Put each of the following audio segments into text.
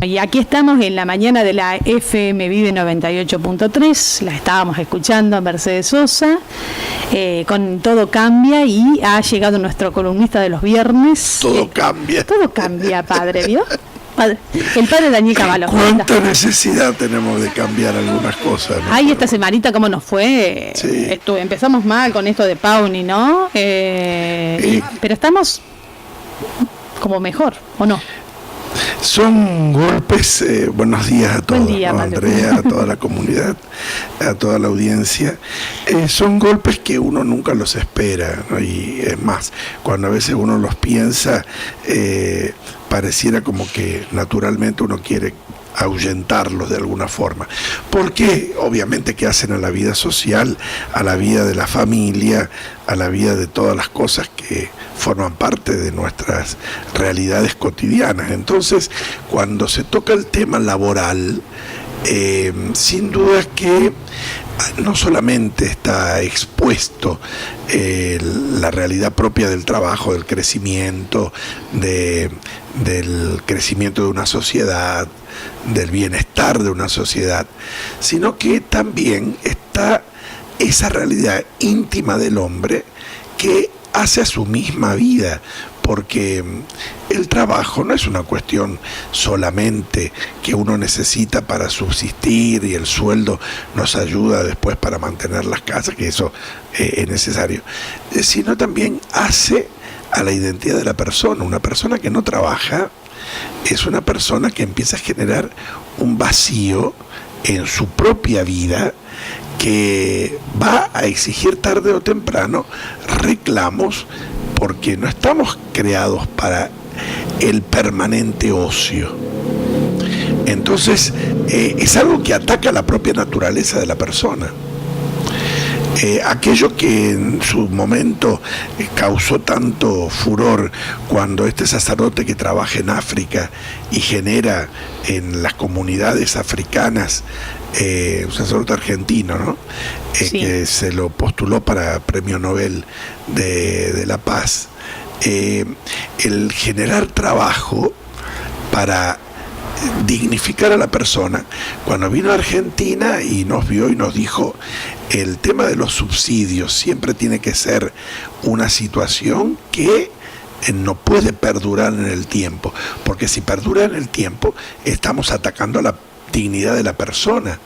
Y aquí estamos en la mañana de la FM Vive 98.3, la estábamos escuchando a Mercedes Sosa, con Todo Cambia, y ha llegado nuestro columnista de los viernes. Todo cambia. Todo cambia, padre, ¿vio? El padre Daniel Cavallo. ¿Cuánta necesidad tenemos de cambiar algunas cosas, ¿no? Ay, esta semanita, ¿cómo nos fue? Sí. Empezamos mal con esto de Pauni, ¿no? Pero estamos como mejor, ¿o no? Son golpes, buenos días a todos, Buen día, ¿no? Andrea, a toda la comunidad, a toda la audiencia. Son golpes que uno nunca los espera, ¿no? Y es más, cuando a veces uno los piensa, pareciera como que naturalmente uno quiere ahuyentarlos de alguna forma, porque obviamente que hacen a la vida social, a la vida de la familia, a la vida de todas las cosas que forman parte de nuestras realidades cotidianas. Entonces, cuando se toca el tema laboral, sin duda que no solamente está expuesto la realidad propia del trabajo, del crecimiento, del crecimiento de una sociedad, del bienestar de una sociedad, sino que también está esa realidad íntima del hombre que hace a su misma vida, porque el trabajo no es una cuestión solamente que uno necesita para subsistir y el sueldo nos ayuda después para mantener las casas, que eso es necesario, sino también hace a la identidad de la persona. Una persona que no trabaja es una persona que empieza a generar un vacío en su propia vida que va a exigir tarde o temprano reclamos, porque no estamos creados para el permanente ocio. Entonces, es algo que ataca la propia naturaleza de la persona. Aquello que en su momento causó tanto furor cuando este sacerdote que trabaja en África y genera en las comunidades africanas, un sacerdote argentino, ¿no? Sí. Que se lo postuló para Premio Nobel de la Paz, el generar trabajo para dignificar a la persona. Cuando vino a Argentina y nos vio y nos dijo, el tema de los subsidios siempre tiene que ser una situación que no puede perdurar en el tiempo, porque si perdura en el tiempo estamos atacando a la dignidad de la persona,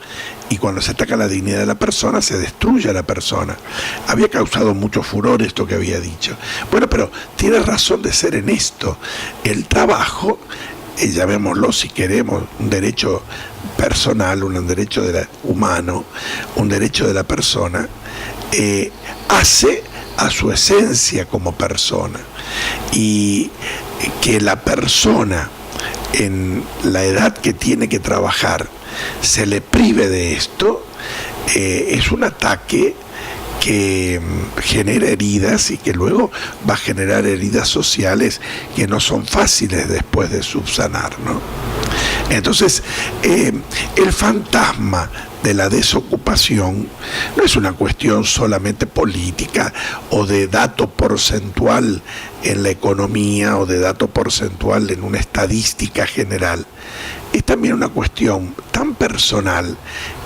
y cuando se ataca la dignidad de la persona se destruye a la persona. Había causado mucho furor esto que había dicho. Bueno, pero tiene razón de ser en esto. El trabajo, llamémoslo si queremos, un derecho personal, un derecho humano, un derecho de la persona, hace a su esencia como persona, y que la persona en la edad que tiene que trabajar se le prive de esto, es un ataque que genera heridas y que luego va a generar heridas sociales que no son fáciles después de subsanar, ¿no? Entonces, el fantasma de la desocupación no es una cuestión solamente política o de dato porcentual en la economía o de dato porcentual en una estadística general. Es también una cuestión tan personal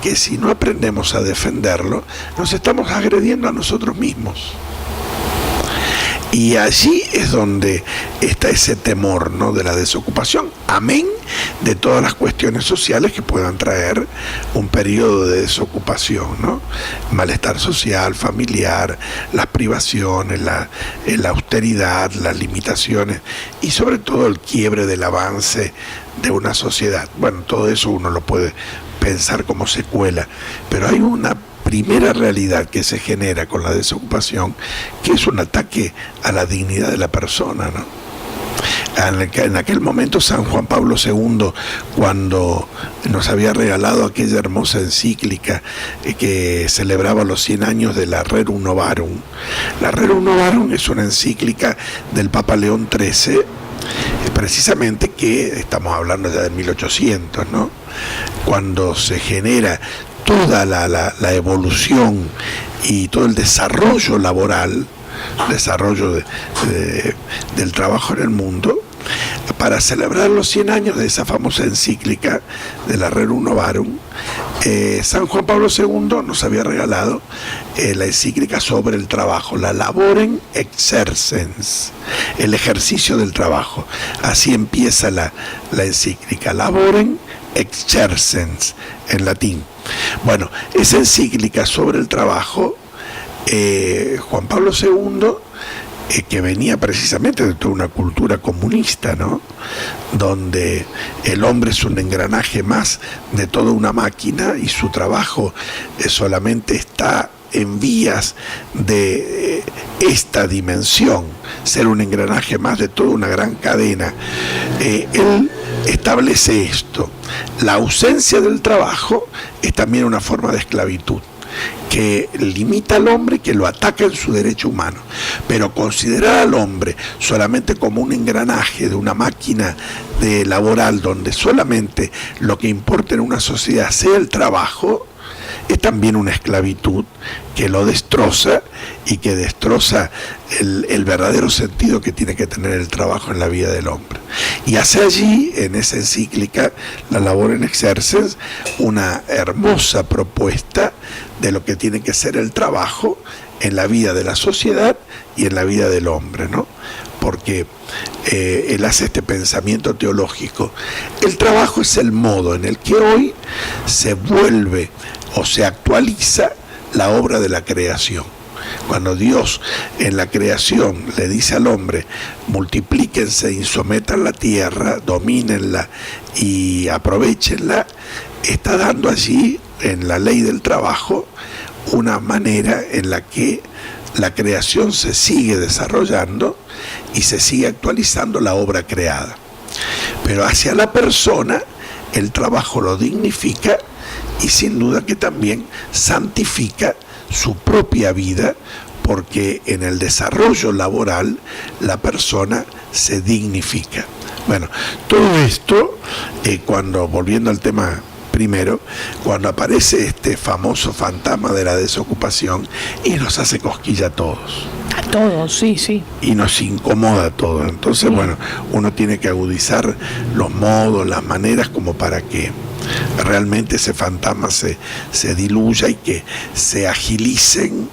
que si no aprendemos a defenderlo, nos estamos agrediendo a nosotros mismos. Y allí es donde está ese temor, ¿no?, de la desocupación, amén de todas las cuestiones sociales que puedan traer un periodo de desocupación, ¿no? Malestar social, familiar, las privaciones, la austeridad, las limitaciones y sobre todo el quiebre del avance de una sociedad. Bueno, todo eso uno lo puede pensar como secuela, pero hay una primera realidad que se genera con la desocupación, que es un ataque a la dignidad de la persona, ¿no? En aquel momento San Juan Pablo II, cuando nos había regalado aquella hermosa encíclica que celebraba los 100 años de la Rerum Novarum. La Rerum Novarum es una encíclica del Papa León XIII, precisamente, que estamos hablando ya de 1800, ¿no?, cuando se genera toda la evolución y todo el desarrollo laboral, desarrollo del trabajo en el mundo, para celebrar los 100 años de esa famosa encíclica de la Rerum Novarum, San Juan Pablo II nos había regalado la encíclica sobre el trabajo, la Laborem Exercens, el ejercicio del trabajo. Así empieza la encíclica, Laborem Exercens, en latín. Bueno, esa encíclica sobre el trabajo, Juan Pablo II, que venía precisamente de toda una cultura comunista, ¿no?, donde el hombre es un engranaje más de toda una máquina y su trabajo solamente está en vías de esta dimensión, ser un engranaje más de toda una gran cadena. Él establece esto: la ausencia del trabajo es también una forma de esclavitud que limita al hombre, que lo ataca en su derecho humano. Pero considerar al hombre solamente como un engranaje de una máquina laboral donde solamente lo que importa en una sociedad sea el trabajo, es también una esclavitud que lo destroza y que destroza el verdadero sentido que tiene que tener el trabajo en la vida del hombre. Y hace allí, en esa encíclica, la Laborem Exercens, una hermosa propuesta de lo que tiene que ser el trabajo en la vida de la sociedad y en la vida del hombre, ¿no? Porque él hace este pensamiento teológico. El trabajo es el modo en el que hoy se vuelve o se actualiza la obra de la creación. Cuando Dios en la creación le dice al hombre: multiplíquense y sometan la tierra, domínenla y aprovechenla, está dando allí, en la ley del trabajo, una manera en la que la creación se sigue desarrollando y se sigue actualizando la obra creada. Pero hacia la persona, el trabajo lo dignifica y sin duda que también santifica su propia vida, porque en el desarrollo laboral la persona se dignifica. Bueno, todo esto, volviendo al tema primero, cuando aparece este famoso fantasma de la desocupación, y nos hace cosquilla a todos. A todos, sí, sí. Y nos incomoda a todos. Entonces, bueno, uno tiene que agudizar los modos, las maneras, como para que realmente ese fantasma se diluya y que se agilicen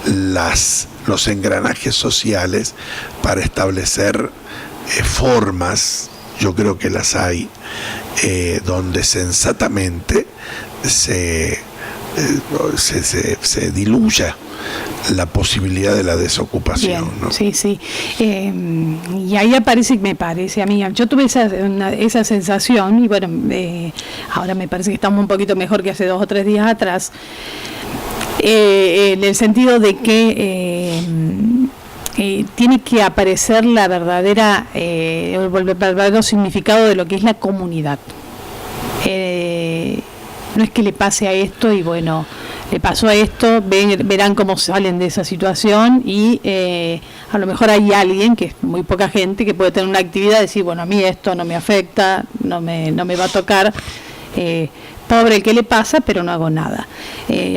los engranajes sociales para establecer formas, yo creo que las hay, donde sensatamente se diluya la posibilidad de la desocupación. Bien, ¿no? Sí, sí. Y ahí me parece a mí, yo tuve esa sensación, y bueno, ahora me parece que estamos un poquito mejor que hace 2 o 3 días atrás, en el sentido de que tiene que aparecer el verdadero significado de lo que es la comunidad. No es que le pase a esto y bueno, le pasó a esto, verán cómo salen de esa situación, y a lo mejor hay alguien, que es muy poca gente, que puede tener una actividad y decir: bueno, a mí esto no me afecta, no me va a tocar, pobre el que le pasa, pero no hago nada.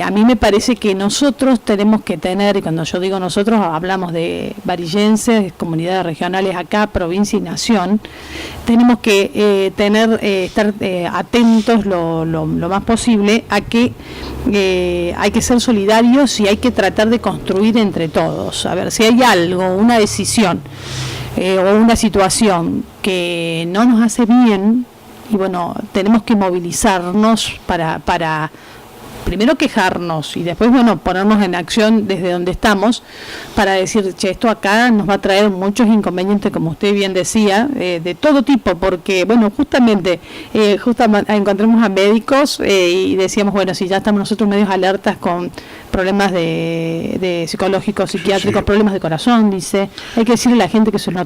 A mí me parece que nosotros tenemos que tener, y cuando yo digo nosotros, hablamos de varillenses, comunidades regionales acá, provincia y nación, tenemos que estar atentos lo más posible a que hay que ser solidarios y hay que tratar de construir entre todos. A ver, si hay algo, una decisión o una situación que no nos hace bien, y bueno, tenemos que movilizarnos para primero quejarnos y después, bueno, ponernos en acción desde donde estamos para decir: che, esto acá nos va a traer muchos inconvenientes, como usted bien decía, de todo tipo, porque, bueno, justamente encontramos a médicos y decíamos: bueno, si ya estamos nosotros medios alertas con problemas de psicológicos, psiquiátricos, sí, problemas de corazón, dice, hay que decirle a la gente que se lo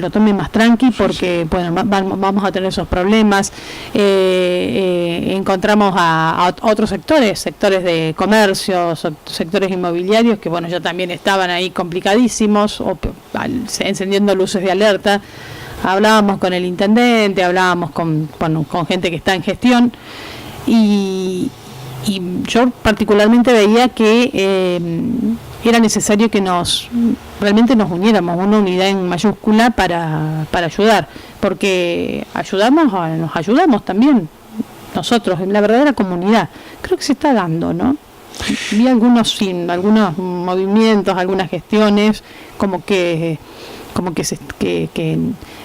tome más tranqui, porque bueno, vamos a tener esos problemas. Encontramos a otros sectores de comercio, sectores inmobiliarios, que bueno, ya también estaban ahí complicadísimos, encendiendo luces de alerta. Hablábamos con el intendente, hablábamos con gente que está en gestión, y yo particularmente veía que era necesario que realmente nos uniéramos, una unidad en mayúscula para ayudar, porque nos ayudamos también nosotros, en la verdadera comunidad. Creo que se está dando, ¿no? Vi algunos movimientos, algunas gestiones, como que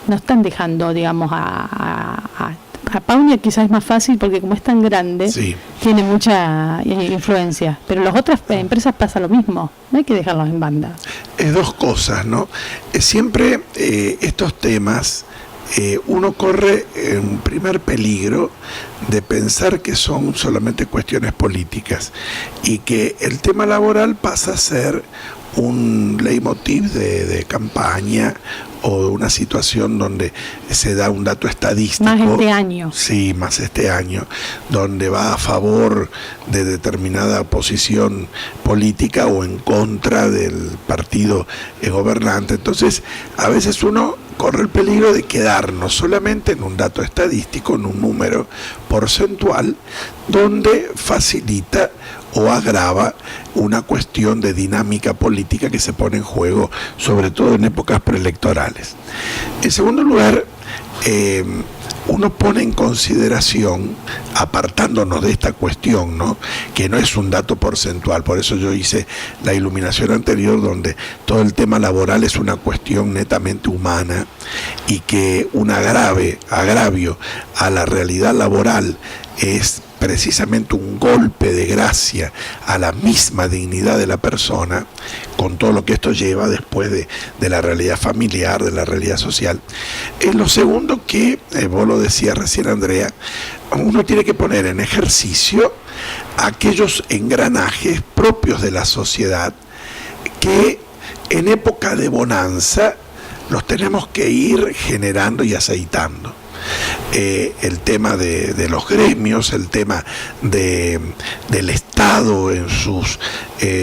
no están dejando, digamos, a Paunia quizás es más fácil porque como es tan grande, sí, tiene mucha influencia, pero las otras empresas pasa lo mismo, no hay que dejarlos en banda. Es dos cosas, ¿no? Siempre estos temas, uno corre un primer peligro de pensar que son solamente cuestiones políticas y que el tema laboral pasa a ser un leitmotiv de campaña o de una situación donde se da un dato estadístico. Más este año. Sí, más este año, donde va a favor de determinada posición política o en contra del partido gobernante. Entonces, a veces uno corre el peligro de quedarnos solamente en un dato estadístico, en un número porcentual, donde facilita o agrava una cuestión de dinámica política que se pone en juego, sobre todo en épocas preelectorales. En segundo lugar, uno pone en consideración, apartándonos de esta cuestión, ¿no?, que no es un dato porcentual, por eso yo hice la iluminación anterior, donde todo el tema laboral es una cuestión netamente humana y que un agravio a la realidad laboral es precisamente un golpe de gracia a la misma dignidad de la persona, con todo lo que esto lleva después de la realidad familiar, de la realidad social. Lo segundo que, vos lo decías recién, Andrea, uno tiene que poner en ejercicio aquellos engranajes propios de la sociedad que en época de bonanza los tenemos que ir generando y aceitando. El tema de los gremios, el tema del Estado en sus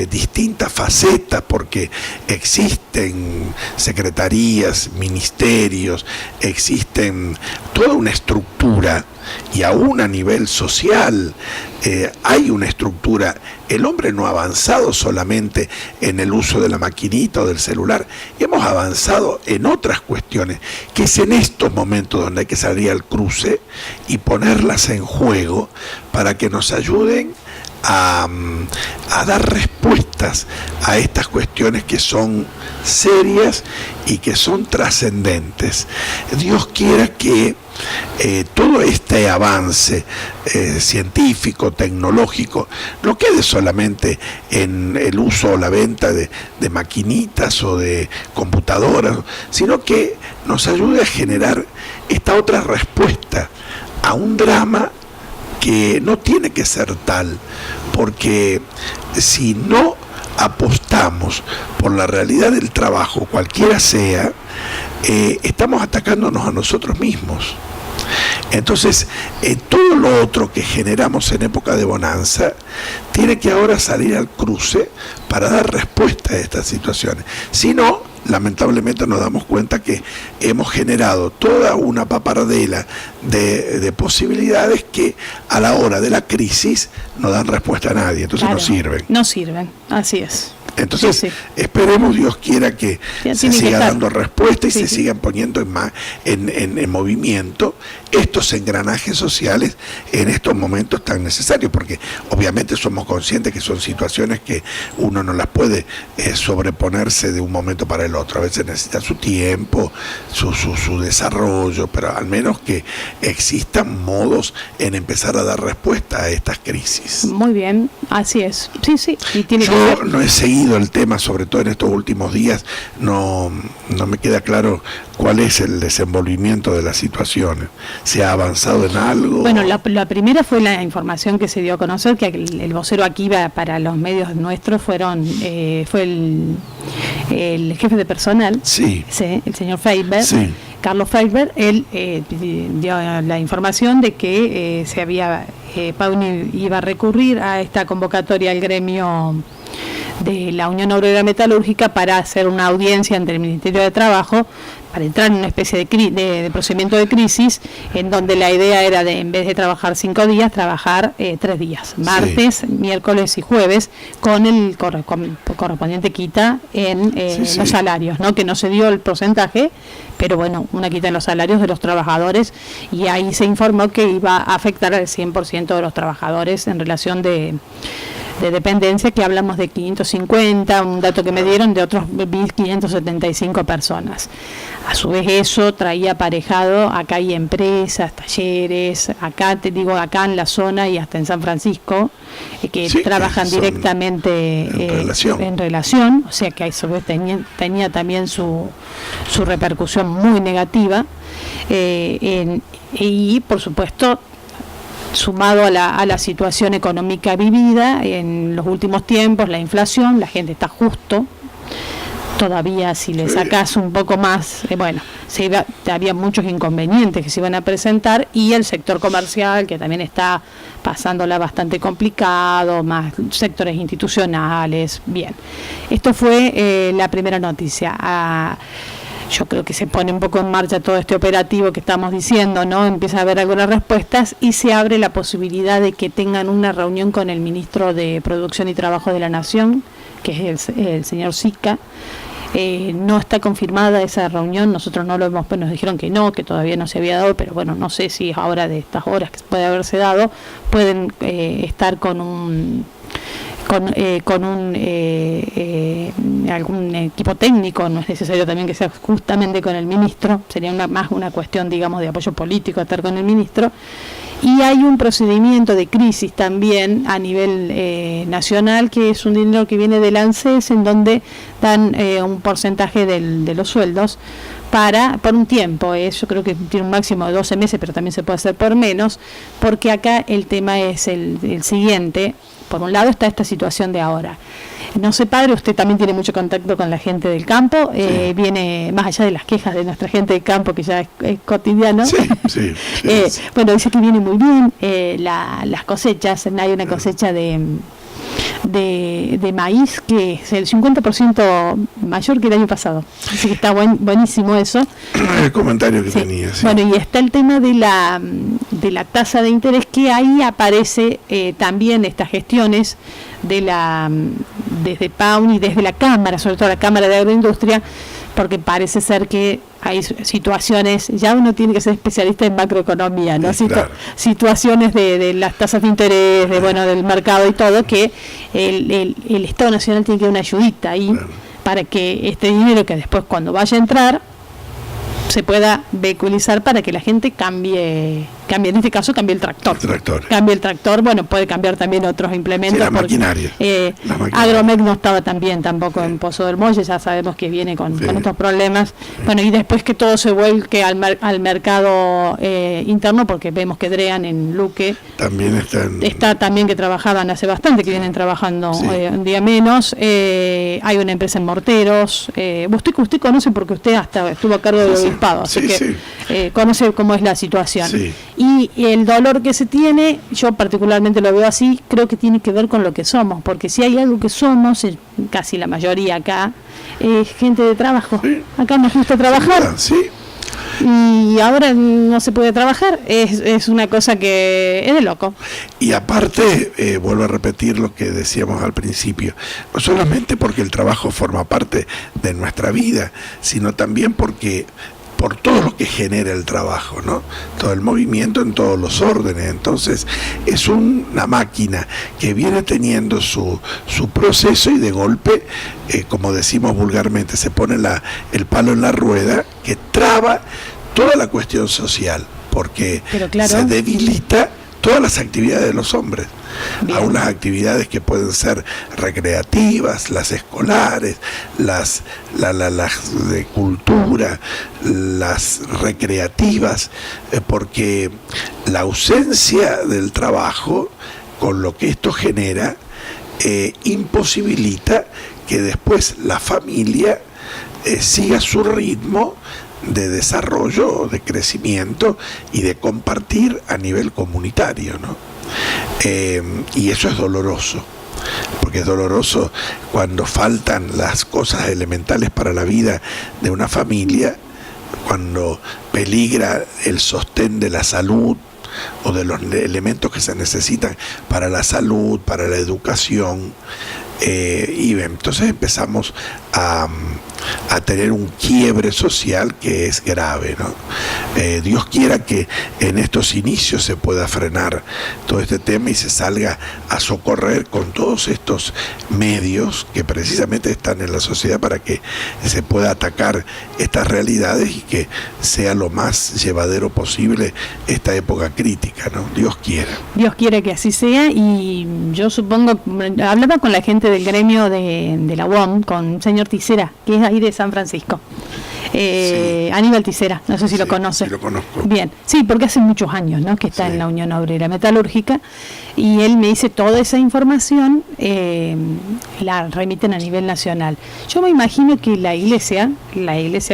distintas facetas, porque existen secretarías, ministerios, existen toda una estructura, y aún a nivel social hay una estructura. El hombre no ha avanzado solamente en el uso de la maquinita o del celular, hemos avanzado en otras cuestiones, que es en estos momentos donde hay que salir al cruce y ponerlas en juego para que nos ayuden a dar respuestas a estas cuestiones que son serias y que son trascendentes. Dios quiera que todo este avance científico, tecnológico, no quede solamente en el uso o la venta de maquinitas o de computadoras, sino que nos ayude a generar esta otra respuesta a un drama que no tiene que ser tal, porque si no apostamos por la realidad del trabajo, cualquiera sea, estamos atacándonos a nosotros mismos. Entonces, todo lo otro que generamos en época de bonanza tiene que ahora salir al cruce para dar respuesta a estas situaciones. Si no, lamentablemente nos damos cuenta que hemos generado toda una papardela de posibilidades que a la hora de la crisis no dan respuesta a nadie, entonces claro, no sirven. No sirven, así es. Entonces, sí. Esperemos, Dios quiera, que se siga dando respuesta y se sigan poniendo en movimiento estos engranajes sociales en estos momentos tan necesarios, porque obviamente somos conscientes que son situaciones que uno no las puede sobreponerse de un momento para el otro. A veces necesita su tiempo, su desarrollo, pero al menos que existan modos en empezar a dar respuesta a estas crisis. Muy bien, así es. Sí. Y tiene Yo no he seguido el tema, sobre todo en estos últimos días, no me queda claro cuál es el desenvolvimiento de las situaciones. ¿Se ha avanzado en algo? Bueno, la primera fue la información que se dio a conocer, que el vocero aquí para los medios nuestros fue el jefe de personal, sí, el señor Feiber, sí. Carlos Feiber. Él dio la información de que Pauni iba a recurrir a esta convocatoria al gremio de la Unión Obrera Metalúrgica para hacer una audiencia ante el Ministerio de Trabajo, para entrar en una especie de procedimiento de crisis, en donde la idea era de, en vez de trabajar 5 días, trabajar 3 días, martes, miércoles y jueves, con el correspondiente quita en los salarios, ¿no? Que no se dio el porcentaje, pero bueno, una quita en los salarios de los trabajadores, y ahí se informó que iba a afectar al 100% de los trabajadores en relación de dependencia, que hablamos de 550, un dato que me dieron de otros 1.575 personas. A su vez eso traía aparejado, acá hay empresas, talleres, acá te digo, acá en la zona y hasta en San Francisco, que trabajan directamente en relación, o sea que a su vez tenía también su repercusión muy negativa, y por supuesto, sumado a la situación económica vivida en los últimos tiempos, la inflación, la gente está justo, todavía si le sacas un poco más, había muchos inconvenientes que se iban a presentar, y el sector comercial, que también está pasándola bastante complicado, más sectores institucionales. Bien, esto fue la primera noticia. Yo creo que se pone un poco en marcha todo este operativo que estamos diciendo, ¿no? Empieza a haber algunas respuestas y se abre la posibilidad de que tengan una reunión con el ministro de Producción y Trabajo de la Nación, que es el señor Sica. No está confirmada esa reunión, nosotros no lo hemos, pues nos dijeron que no, que todavía no se había dado, pero bueno, no sé si ahora de estas horas que puede haberse dado, pueden estar con algún equipo técnico, no es necesario también que sea justamente con el ministro, sería más una cuestión, digamos, de apoyo político estar con el ministro. Y hay un procedimiento de crisis también a nivel nacional, que es un dinero que viene del ANSES, en donde dan un porcentaje de los sueldos por un tiempo. Yo creo que tiene un máximo de 12 meses, pero también se puede hacer por menos, porque acá el tema es el siguiente. Por un lado está esta situación de ahora. No sé, padre, usted también tiene mucho contacto con la gente del campo, viene más allá de las quejas de nuestra gente del campo, que ya es cotidiano. Sí. Bueno, dice que viene muy bien las cosechas. Hay una cosecha de maíz que es el 50% mayor que el año pasado. Así que está buenísimo eso. El comentario que tenía. Sí. Bueno, y está el tema de la tasa de interés, que ahí aparece también estas gestiones desde PAUN y desde la Cámara, sobre todo la Cámara de Agroindustria, porque parece ser que hay situaciones, ya uno tiene que ser especialista en macroeconomía, ¿no? Claro. Situaciones de las tasas de interés, del mercado y todo, que el Estado Nacional tiene que dar una ayudita ahí, para que este dinero, que después cuando vaya a entrar, se pueda vehiculizar para que la gente cambie, en este caso cambie el tractor. Cambie el tractor, puede cambiar también otros implementos. La maquinaria. Agromec no estaba tampoco en Pozo del Molle, ya sabemos que viene con estos problemas. Bueno, y después que todo se vuelque al mercado interno, porque vemos que Drean en Luque también está también, que trabajaban hace bastante, que vienen trabajando un día menos. Hay una empresa en Morteros. Usted conoce, porque usted hasta estuvo a cargo de así que conoce cómo es la situación. Y el dolor que se tiene, yo particularmente lo veo así, creo que tiene que ver con lo que somos, porque si hay algo que somos, casi la mayoría acá, es gente de trabajo. Acá nos gusta trabajar. Y ahora no se puede trabajar, es una cosa que es de loco. Y aparte, vuelvo a repetir lo que decíamos al principio, no solamente porque el trabajo forma parte de nuestra vida, sino también por todo lo que genera el trabajo, ¿no? Todo el movimiento en todos los órdenes. Entonces es una máquina que viene teniendo su proceso, y de golpe, como decimos vulgarmente, se pone el palo en la rueda, que traba toda la cuestión social, porque se debilita todas las actividades de los hombres. A unas actividades que pueden ser recreativas, las escolares, las de cultura, las recreativas, porque la ausencia del trabajo, con lo que esto genera, imposibilita que después la familia siga su ritmo de desarrollo, de crecimiento y de compartir a nivel comunitario, ¿no? Y eso es doloroso. porque es doloroso cuando faltan las cosas elementales para la vida de una familia, cuando peligra el sostén de la salud o de los elementos que se necesitan para la salud, para la educación, y entonces empezamos a tener un quiebre social que es grave, ¿no? Dios quiera que en estos inicios se pueda frenar todo este tema y se salga a socorrer con todos estos medios que precisamente están en la sociedad para que se pueda atacar estas realidades y que sea lo más llevadero posible esta época crítica, ¿no? Dios quiera. Dios quiere que así sea, y yo supongo, hablaba con la gente del gremio de la UOM, con el señor Tisera, que es ahí de San Francisco. Sí. Aníbal Tisera, no sé si lo conoce. Sí, lo conozco. Bien, sí, porque hace muchos años, ¿no?, que está en la Unión Obrera Metalúrgica, y él me dice toda esa información la remiten a nivel nacional. Yo me imagino que la Iglesia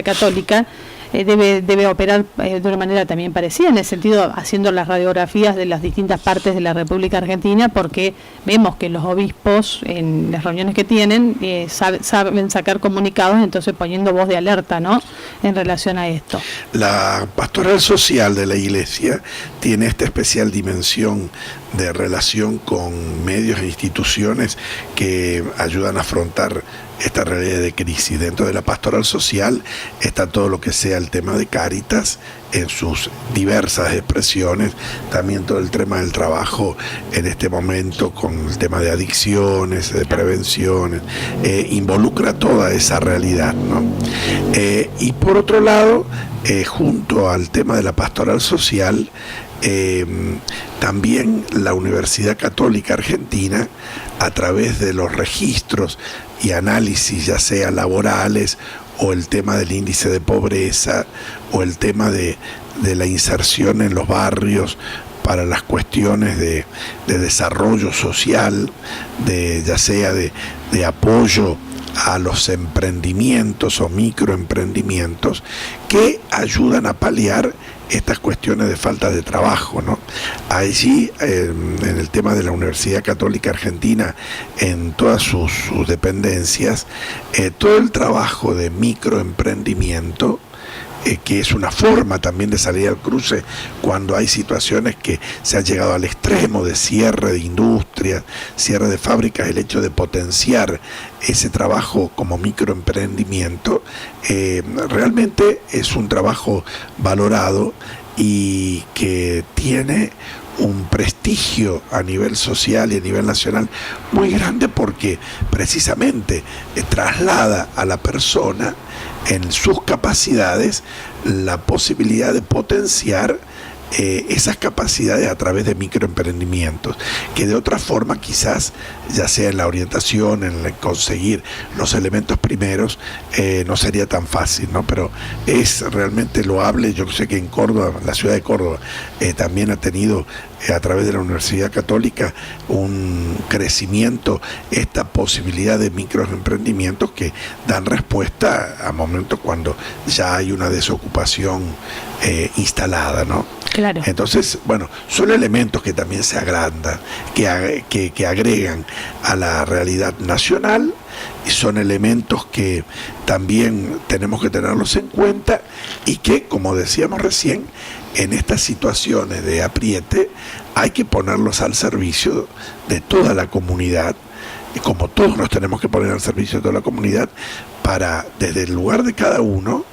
Católica debe operar de una manera también parecida, en el sentido haciendo las radiografías de las distintas partes de la República Argentina, porque vemos que los obispos en las reuniones que tienen saben sacar comunicados, entonces poniendo voz de alerta, ¿no?, en relación a esto. La pastoral social de la Iglesia tiene esta especial dimensión de relación con medios e instituciones que ayudan a afrontar esta realidad de crisis. Dentro de la pastoral social está todo lo que sea el tema de Cáritas en sus diversas expresiones, también todo el tema del trabajo en este momento con el tema de adicciones, de prevenciones, involucra toda esa realidad, ¿no? Y por otro lado, junto al tema de la pastoral social, también la Universidad Católica Argentina, a través de los registros y análisis, ya sea laborales o el tema del índice de pobreza o el tema de la inserción en los barrios para las cuestiones de desarrollo social, ya sea de apoyo a los emprendimientos o microemprendimientos que ayudan a paliar estas cuestiones de falta de trabajo, ¿no? Allí, en el tema de la Universidad Católica Argentina, en todas sus dependencias, todo el trabajo de microemprendimiento, que es una forma también de salir al cruce cuando hay situaciones que se han llegado al extremo de cierre de industrias, cierre de fábricas, el hecho de potenciar ese trabajo como microemprendimiento, realmente es un trabajo valorado y que tiene un prestigio a nivel social y a nivel nacional muy grande, porque precisamente traslada a la persona en sus capacidades la posibilidad de potenciar esas capacidades a través de microemprendimientos, que de otra forma quizás, ya sea en la orientación, en el conseguir los elementos primeros, no sería tan fácil, ¿no? Pero es realmente loable. Yo sé que en Córdoba, la ciudad de Córdoba, también ha tenido a través de la Universidad Católica un crecimiento, esta posibilidad de microemprendimientos que dan respuesta a momentos cuando ya hay una desocupación instalada, ¿no? Claro. Entonces, bueno, son elementos que también se agrandan, que agregan a la realidad nacional, y son elementos que también tenemos que tenerlos en cuenta y que, como decíamos recién, en estas situaciones de apriete hay que ponerlos al servicio de toda la comunidad, y como todos nos tenemos que poner al servicio de toda la comunidad, para, desde el lugar de cada uno,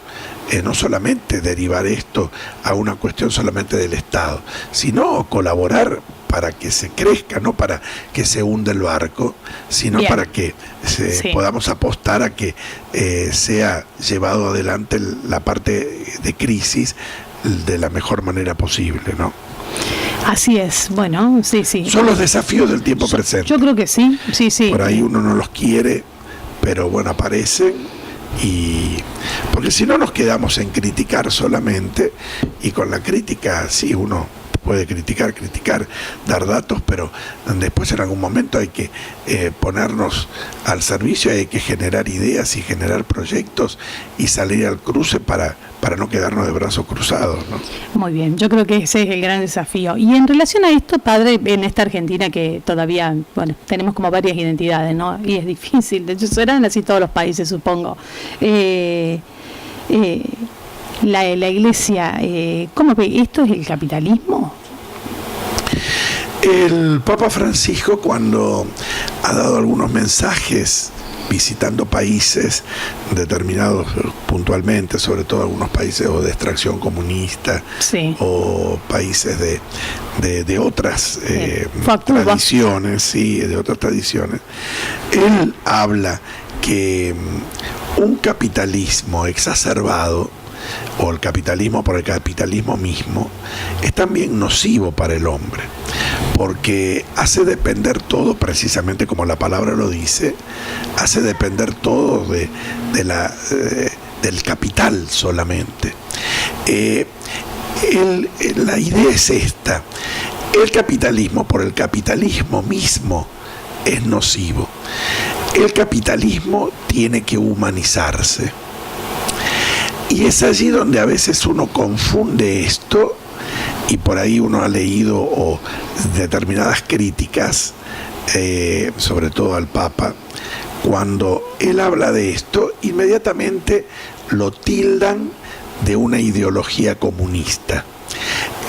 no solamente derivar esto a una cuestión solamente del Estado, sino colaborar para que se crezca, no para que se hunda el barco, sino Bien. Para que podamos apostar a que sea llevado adelante la parte de crisis de la mejor manera posible, ¿no? Así es, bueno, sí. Son los desafíos del tiempo presente. Yo creo que sí. Por ahí uno no los quiere, pero bueno, aparecen. Y porque si no nos quedamos en criticar solamente, y con la crítica sí uno puede criticar, dar datos, pero después en algún momento hay que ponernos al servicio, hay que generar ideas y generar proyectos y salir al cruce para no quedarnos de brazos cruzados, ¿no? Muy bien, yo creo que ese es el gran desafío. Y en relación a esto, padre, en esta Argentina que todavía, bueno, tenemos como varias identidades, ¿no? Y es difícil, de hecho serán así todos los países, supongo. La Iglesia, ¿cómo ve? ¿Esto es el capitalismo? El Papa Francisco, cuando ha dado algunos mensajes visitando países determinados puntualmente, sobre todo algunos países o de extracción comunista, sí, o países de otras tradiciones, sí, de otras tradiciones, él habla que un capitalismo exacerbado, o el capitalismo por el capitalismo mismo, es también nocivo para el hombre, porque hace depender todo, precisamente como la palabra lo dice, hace depender todo del capital solamente. La idea es esta: el capitalismo por el capitalismo mismo es nocivo. El capitalismo tiene que humanizarse. Y es allí donde a veces uno confunde esto, y por ahí uno ha leído determinadas críticas, sobre todo al Papa, cuando él habla de esto, inmediatamente lo tildan de una ideología comunista.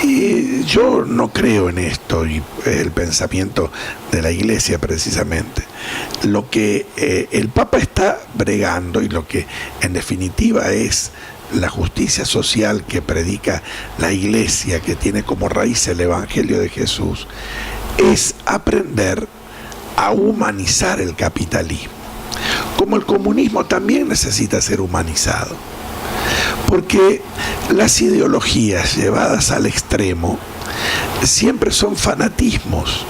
Y yo no creo en esto, y el pensamiento de la Iglesia precisamente. Lo que el Papa está bregando, y lo que en definitiva es la justicia social que predica la Iglesia, que tiene como raíz el Evangelio de Jesús, es aprender a humanizar el capitalismo. Como el comunismo también necesita ser humanizado. Porque las ideologías llevadas al extremo siempre son fanatismos.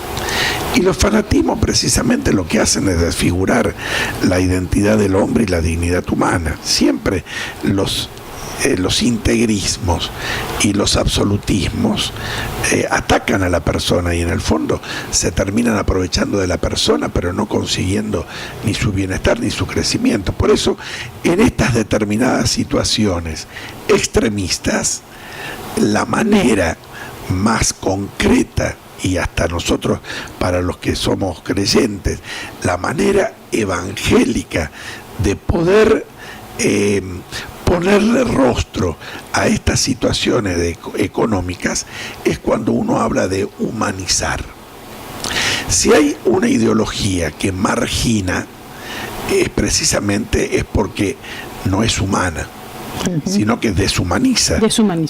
Y los fanatismos precisamente lo que hacen es desfigurar la identidad del hombre y la dignidad humana. Siempre los integrismos y los absolutismos atacan a la persona, y en el fondo se terminan aprovechando de la persona, pero no consiguiendo ni su bienestar ni su crecimiento. Por eso, en estas determinadas situaciones extremistas, la manera más concreta, y hasta nosotros, para los que somos creyentes, la manera evangélica de poder ponerle rostro a estas situaciones económicas es cuando uno habla de humanizar. Si hay una ideología que margina, precisamente es porque no es humana, sino que deshumaniza,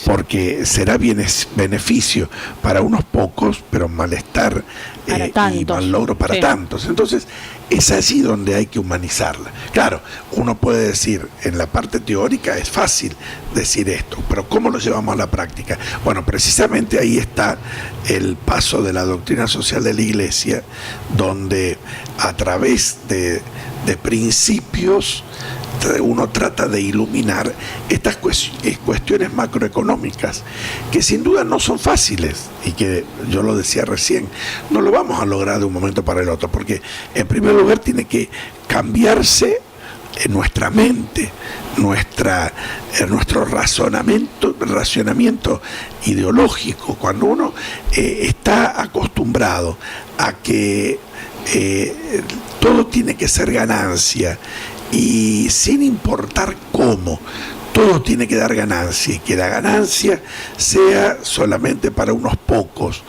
porque será beneficio para unos pocos, pero malestar y mal logro para tantos. Entonces es allí donde hay que humanizarla. Claro, uno puede decir, en la parte teórica es fácil decir esto, pero ¿cómo lo llevamos a la práctica? Bueno, precisamente ahí está el paso de la doctrina social de la Iglesia, donde a través de principios uno trata de iluminar estas cuestiones macroeconómicas, que sin duda no son fáciles, y que yo lo decía recién, no lo vamos a lograr de un momento para el otro, porque en primer lugar tiene que cambiarse nuestra mente, nuestro racionamiento ideológico. Cuando uno está acostumbrado a que todo tiene que ser ganancia, y sin importar cómo, todo tiene que dar ganancia, y que la ganancia sea solamente para unos pocos.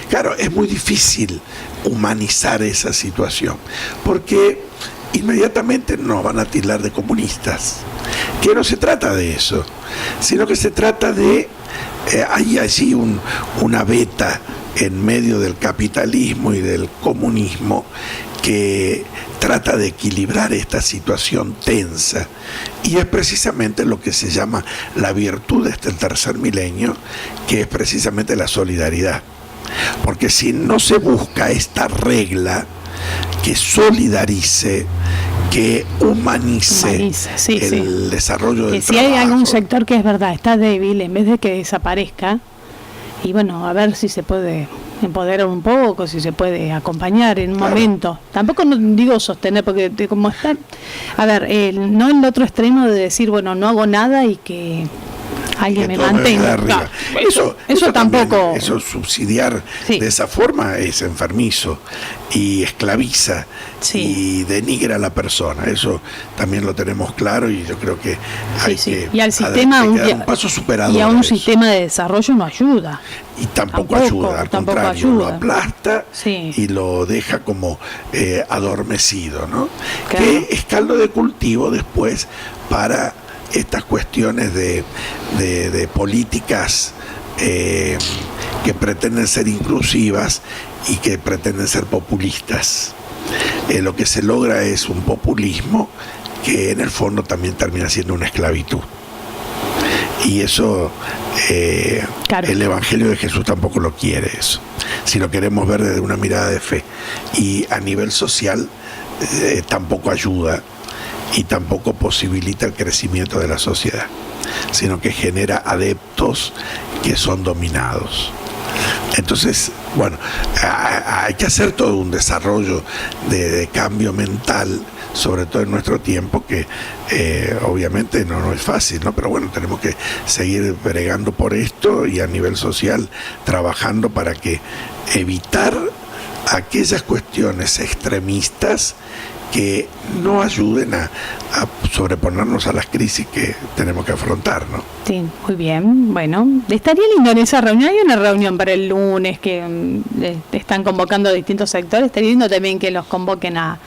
Claro, es muy difícil humanizar esa situación, porque inmediatamente nos van a tildar de comunistas, que no se trata de eso, sino que se trata de, hay allí una veta en medio del capitalismo y del comunismo que trata de equilibrar esta situación tensa, y es precisamente lo que se llama la virtud de este tercer milenio, que es precisamente la solidaridad. Porque si no se busca esta regla que solidarice, que humanice el desarrollo del trabajo. Si hay algún sector que es verdad, está débil, en vez de que desaparezca y bueno, a ver si se puede empoderar un poco, si se puede acompañar en un momento. Tampoco no digo sostener, porque como está, a ver, no en el otro extremo de decir, bueno, no hago nada y que alguien me mantenga. No, eso tampoco. También, eso subsidiar de esa forma es enfermizo y esclaviza y denigra a la persona. Eso también lo tenemos claro y yo creo que hay que y al sistema un paso superador. Y a un sistema de desarrollo no ayuda. Y tampoco ayuda, al contrario, ayuda. Lo aplasta y lo deja como adormecido, ¿no? Claro. Que es caldo de cultivo después para estas cuestiones de políticas que pretenden ser inclusivas y que pretenden ser populistas. Lo que se logra es un populismo que en el fondo también termina siendo una esclavitud. Y eso, claro, el Evangelio de Jesús tampoco lo quiere eso. Si lo queremos ver desde una mirada de fe. Y a nivel social tampoco ayuda y tampoco posibilita el crecimiento de la sociedad, sino que genera adeptos que son dominados. Entonces, bueno, hay que hacer todo un desarrollo de cambio mental, sobre todo en nuestro tiempo, que obviamente no es fácil, ¿no? Pero bueno, tenemos que seguir bregando por esto y a nivel social trabajando para que evitar aquellas cuestiones extremistas que no ayuden a sobreponernos a las crisis que tenemos que afrontar, ¿no? Sí, muy bien. Bueno, estaría lindo en esa reunión. Hay una reunión para el lunes que están convocando a distintos sectores. Estaría lindo también que los convoquen a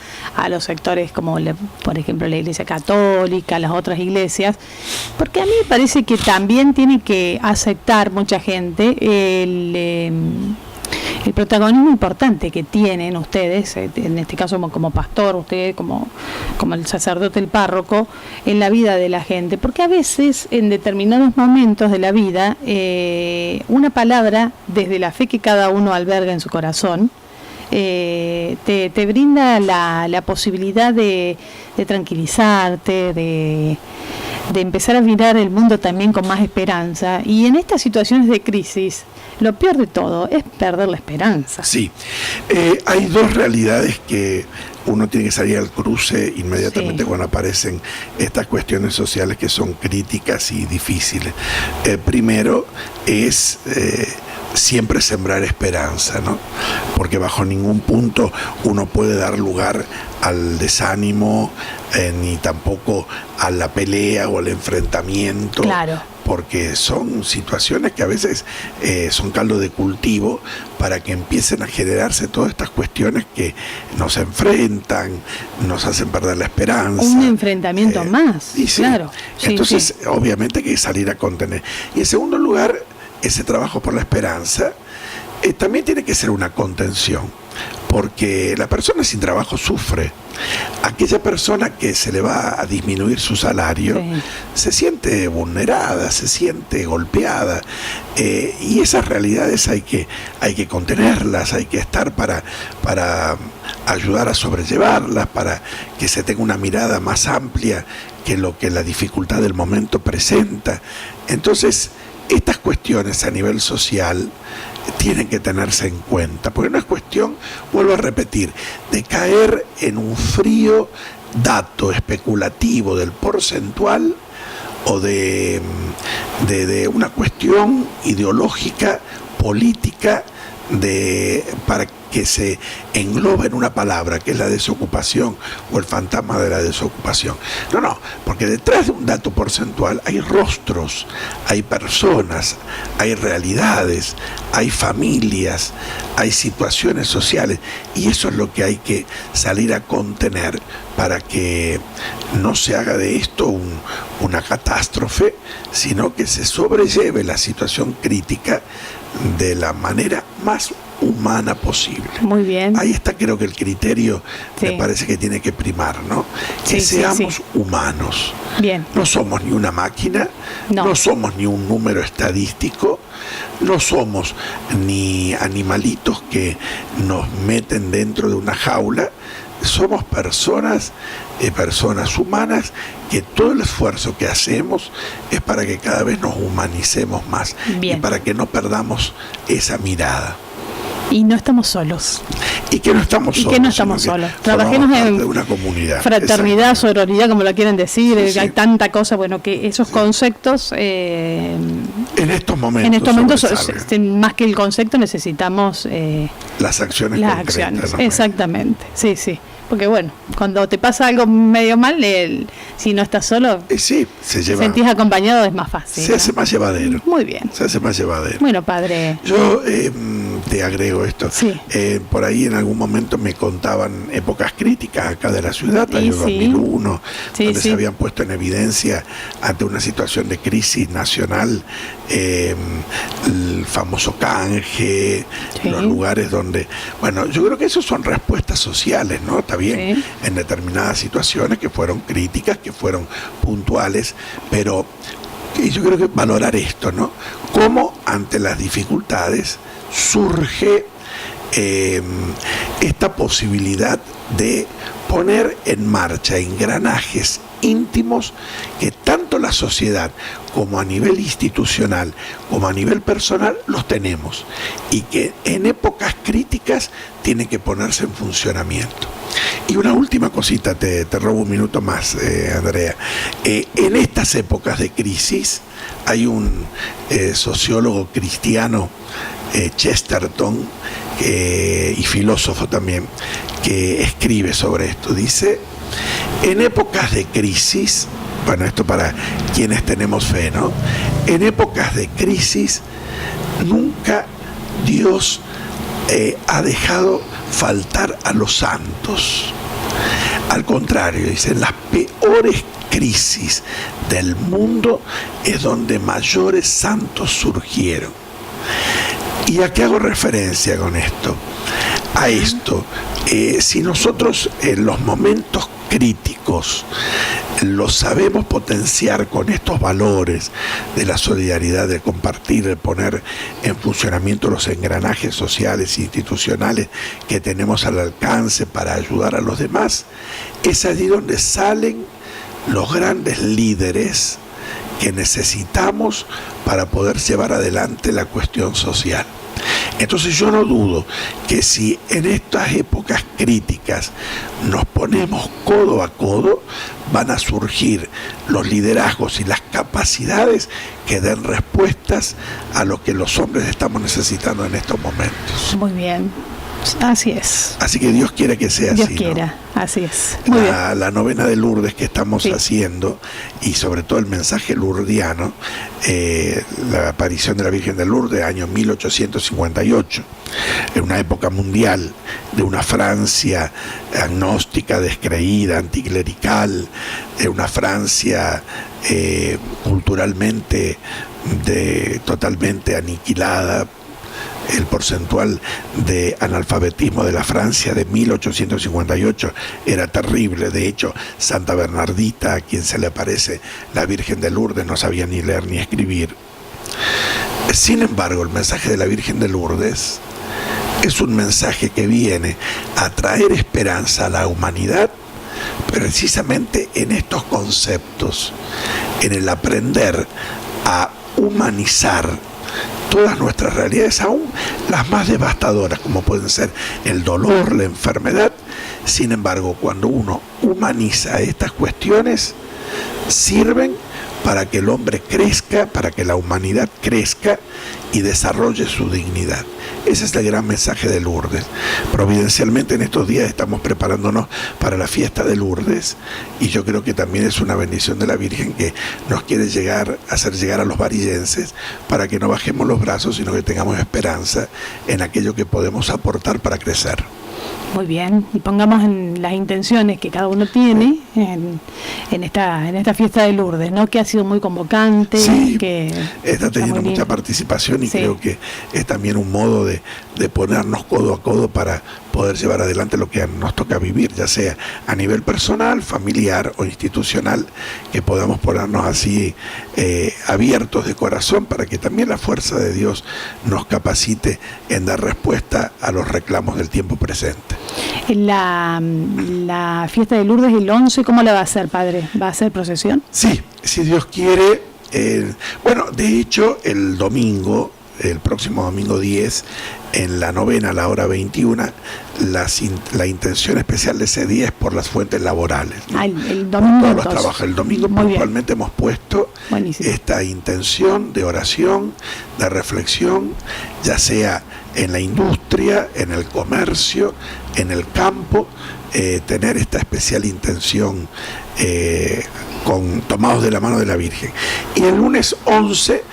los sectores como, por ejemplo, la Iglesia Católica, las otras iglesias, porque a mí me parece que también tiene que aceptar mucha gente el protagonismo importante que tienen ustedes, en este caso como pastor, usted como el sacerdote, el párroco, en la vida de la gente, porque a veces en determinados momentos de la vida una palabra desde la fe que cada uno alberga en su corazón te brinda la posibilidad de tranquilizarte, de empezar a mirar el mundo también con más esperanza. Y en estas situaciones de crisis, lo peor de todo es perder la esperanza. Sí, hay dos realidades que uno tiene que salir al cruce inmediatamente cuando aparecen estas cuestiones sociales que son críticas y difíciles. Primero es siempre sembrar esperanza, ¿no? Porque bajo ningún punto uno puede dar lugar al desánimo, ni tampoco a la pelea o al enfrentamiento. Claro. Porque son situaciones que a veces son caldo de cultivo para que empiecen a generarse todas estas cuestiones que nos enfrentan, nos hacen perder la esperanza. Un enfrentamiento más, claro. Entonces, obviamente hay que salir a contener. Y en segundo lugar, ese trabajo por la esperanza también tiene que ser una contención, porque la persona sin trabajo sufre. Aquella persona que se le va a disminuir su salario se siente vulnerada, se siente golpeada, y esas realidades hay que contenerlas, hay que estar para ayudar a sobrellevarlas, para que se tenga una mirada más amplia que lo que la dificultad del momento presenta. Entonces, estas cuestiones a nivel social tienen que tenerse en cuenta, porque no es cuestión, vuelvo a repetir, de caer en un frío dato especulativo del porcentual o de una cuestión ideológica, política, para que se englobe en una palabra que es la desocupación o el fantasma de la desocupación. No, porque detrás de un dato porcentual hay rostros, hay personas, hay realidades, hay familias, hay situaciones sociales, y eso es lo que hay que salir a contener para que no se haga de esto una catástrofe, sino que se sobrelleve la situación crítica de la manera más humana posible. Muy bien. Ahí está, creo que el criterio me parece que tiene que primar, ¿no? Que seamos humanos. Bien. No somos ni una máquina, no somos ni un número estadístico, no somos ni animalitos que nos meten dentro de una jaula, somos personas humanas, que todo el esfuerzo que hacemos es para que cada vez nos humanicemos más. Bien. Y para que no perdamos esa mirada. Y no estamos solos. Y que no estamos solos. Y que no estamos solos. Trabajemos parte en de una comunidad. Fraternidad, sororidad, como lo quieren decir. Sí. Hay tanta cosa, bueno, que esos conceptos... en estos momentos más que el concepto, necesitamos... las acciones las concretas. acciones, ¿no? exactamente. Sí, sí. Porque bueno, cuando te pasa algo medio mal, si no estás solo, Sí, se lleva. sentís acompañado, es más fácil. Se hace más llevadero. Muy bien. Se hace más llevadero. Bueno, padre. Yo te agrego esto. Sí. Por ahí en algún momento me contaban épocas críticas acá de la ciudad, año 2001, donde se habían puesto en evidencia ante una situación de crisis nacional, el famoso canje, los lugares donde... Bueno, yo creo que esos son respuestas sociales, ¿no? Está bien, en determinadas situaciones que fueron críticas, que fueron puntuales, pero yo creo que valorar esto, ¿no? Cómo ante las dificultades surge esta posibilidad de poner en marcha engranajes íntimos que tanto la sociedad como a nivel institucional como a nivel personal los tenemos, y que en épocas críticas tienen que ponerse en funcionamiento. Y una última cosita, te robo un minuto más, Andrea. En estas épocas de crisis hay un sociólogo cristiano, Chesterton, y filósofo también, que escribe sobre esto. Dice: en épocas de crisis, bueno, esto para quienes tenemos fe, ¿no? En épocas de crisis nunca Dios ha dejado faltar a los santos. Al contrario, dice, en las peores crisis del mundo es donde mayores santos surgieron. ¿Y a qué hago referencia con esto? A esto, si nosotros en los momentos críticos los sabemos potenciar con estos valores de la solidaridad, de compartir, de poner en funcionamiento los engranajes sociales e institucionales que tenemos al alcance para ayudar a los demás, es allí donde salen los grandes líderes que necesitamos para poder llevar adelante la cuestión social. Entonces yo no dudo que si en estas épocas críticas nos ponemos codo a codo, van a surgir los liderazgos y las capacidades que den respuestas a lo que los hombres estamos necesitando en estos momentos. Muy bien. Así es. Así que Dios quiere que sea Dios así. Dios quiera, ¿no? Así es. Muy bien. La novena de Lourdes que estamos haciendo, y sobre todo el mensaje lourdiano, la aparición de la Virgen de Lourdes, año 1858, en una época mundial de una Francia agnóstica, descreída, anticlerical, de una Francia culturalmente totalmente aniquilada. El porcentual de analfabetismo de la Francia de 1858 era terrible. De hecho, Santa Bernardita, a quien se le aparece la Virgen de Lourdes, no sabía ni leer ni escribir. Sin embargo, el mensaje de la Virgen de Lourdes es un mensaje que viene a traer esperanza a la humanidad, precisamente en estos conceptos, en el aprender a humanizar todas nuestras realidades, aún las más devastadoras, como pueden ser el dolor, la enfermedad. Sin embargo, cuando uno humaniza estas cuestiones, sirven para que el hombre crezca, para que la humanidad crezca y desarrolle su dignidad. Ese es el gran mensaje de Lourdes. Providencialmente en estos días estamos preparándonos para la fiesta de Lourdes, y yo creo que también es una bendición de la Virgen que nos quiere hacer llegar a los varillenses, para que no bajemos los brazos, sino que tengamos esperanza en aquello que podemos aportar para crecer. Muy bien, y pongamos en las intenciones que cada uno tiene en esta fiesta de Lourdes, ¿no? Que ha sido muy convocante, que está teniendo mucha participación, y creo que es también un modo de ponernos codo a codo para poder llevar adelante lo que nos toca vivir, ya sea a nivel personal, familiar o institucional, que podamos ponernos así abiertos de corazón para que también la fuerza de Dios nos capacite en dar respuesta a los reclamos del tiempo presente. La fiesta de Lourdes el 11, ¿cómo la va a hacer, padre? ¿Va a hacer procesión? Sí, si Dios quiere. Bueno, de hecho, el próximo domingo 10, en la novena a la hora 21, la intención especial de ese día es por las fuentes laborales, ¿no? El domingo. Todos los trabajos. El domingo puntualmente hemos puesto esta intención de oración, de reflexión, ya sea en la industria, en el comercio, en el campo, tener esta especial intención tomados de la mano de la Virgen. Y el lunes 11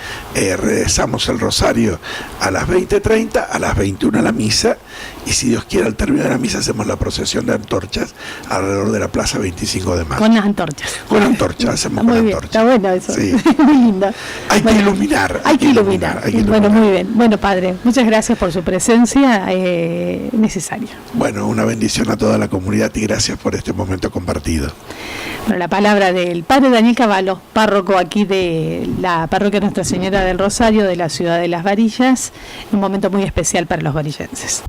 rezamos el rosario a las 20:30, a las 21 la misa, y si Dios quiere, al término de la misa hacemos la procesión de antorchas alrededor de la plaza 25 de mayo. Con las antorchas. Con antorchas, hacemos muy con bien, antorchas. está bueno eso. Sí. Muy lindo. Hay que iluminar. Hay que iluminar. Bueno, muy bien. Bueno, padre, muchas gracias por su presencia necesaria. Bueno, una bendición a toda la comunidad y gracias por este momento compartido. Bueno, la palabra del padre Daniel Cavallo, párroco aquí de la parroquia Nuestra Señora del Rosario de la ciudad de Las Varillas, un momento muy especial para los varillenses.